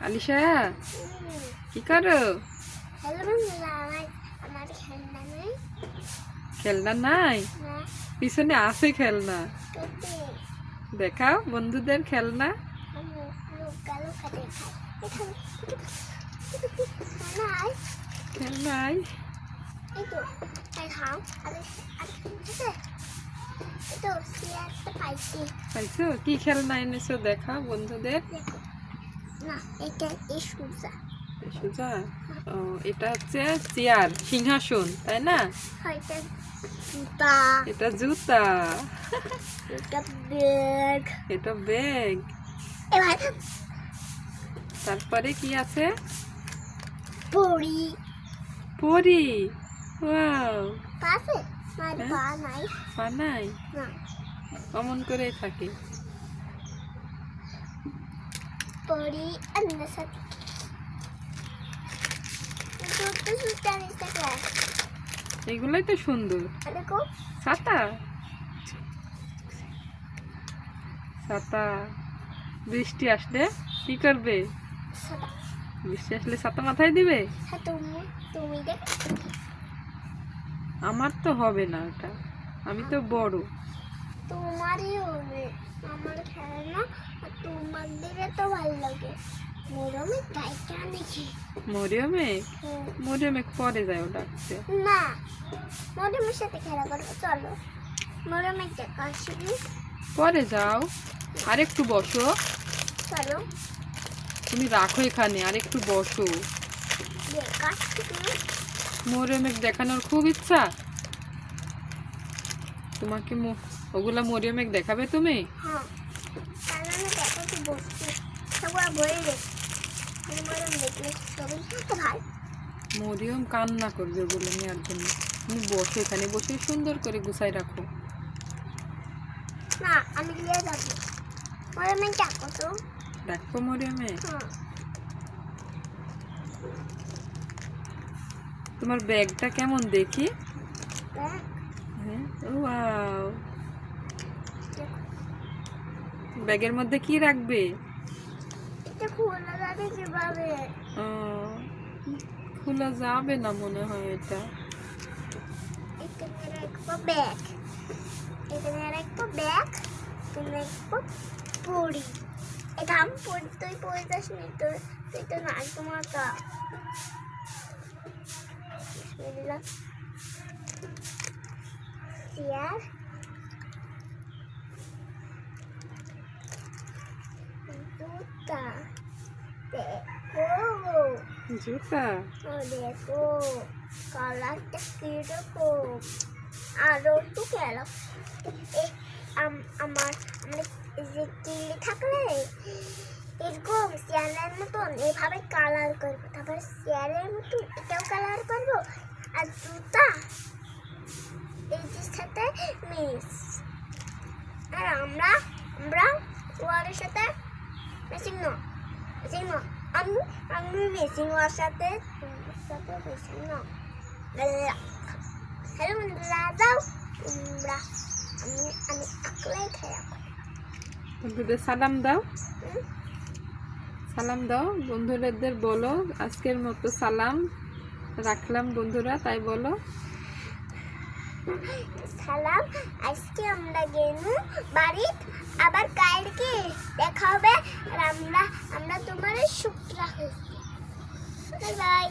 আলিশা কি করো? খেলনা নাই? পিছনে আছে খেলনা, দেখাও বন্ধুদের খেলনা। খেলনাই পাইছো? কি খেলনা এনেছো দেখাও বন্ধুদের। সোজা ও, এটা হচ্ছে চেয়ার, সিংহাসন, তাই না? এটা জুতা, এটা ব্যাগ। তারপরে কি আছে? পরি। ওয়াও, পা নাই, অমন করে থাকে। পরি এগুলোই তো সুন্দর। ছাতা, ছাতা বৃষ্টি আসলে কি করবে? বৃষ্টি আসলে ছাতা মাথায় দিবে। আমার তো হবে না ওটা, আমি তো বড়। তোমারই হবে, আমার খেলনা তোমাদের তো ভালো লাগে। মরিয়মের গাইটা দেখি। মরিয়মে পরে যায় ও ডাকতে। না, মরিয়মের সাথে খেলা করবো, চলো। মরিয়মের দেখা আসবি, পরে যাও, আর একটু বসো। চলো, তুমি রাখো এখানে, আর একটু বসো। মরিয়মের দেখানোর খুব ইচ্ছা তোমাকে। ওগুলা মরিয়মেক দেখাবে তুমি? মরিয়ম কান্না করবে ওগুলো নেওয়ার জন্য। তুমি বসো এখানে, বসে সুন্দর করে গুছাই রাখো। না, আমি নিয়ে যাবো। মরিয়মে ডাকো তো। ডাকবো মরিয়মে? তোমার ব্যাগটা কেমন দেখি? ওয়াও, ব্যাগের মধ্যে কি রাখবে? এটা খোলা যাবে কিভাবে? খোলা যাবে না মনে হয়। এটা এখানে রাখবো ব্যাগ, এখানে রাখবো ব্যাগ, এখানে রাখবো পড়ি। এটা আমি পড়ি, তুই পড়ে যাস নি, তুই তো নাচ মাতা। চেয়ার, জুতা, জুতা, দেখো কালারটা কিরকম। আরো একটু খেলো। আমার যে কিলি থাকলে এরকম চেয়ারের মতন এভাবে কালার করবো, তারপর চেয়ারের মতন এটাও কালার করবো, আর জুতা এই যে সাথে মিস। আর আমরা ওয়ালের সাথে মেশিং না, আমি মেশিং ওয়ার সাথে মেশিং না। হ্যালো বন্ধুরা, যাও তোমরা, আমি আকলাই খেয়া। বন্ধুদের সালাম দাও, সালাম দাও বন্ধুদের, বলো আজকের মতো সালাম রাখলাম বন্ধুরা, তাই বলো সালাম। আজকে আমরা গেলু বাড়িত, আবার কালকে দেখা হবে। আর আমরা তোমার শুক্রা হয়েছি। Bye bye.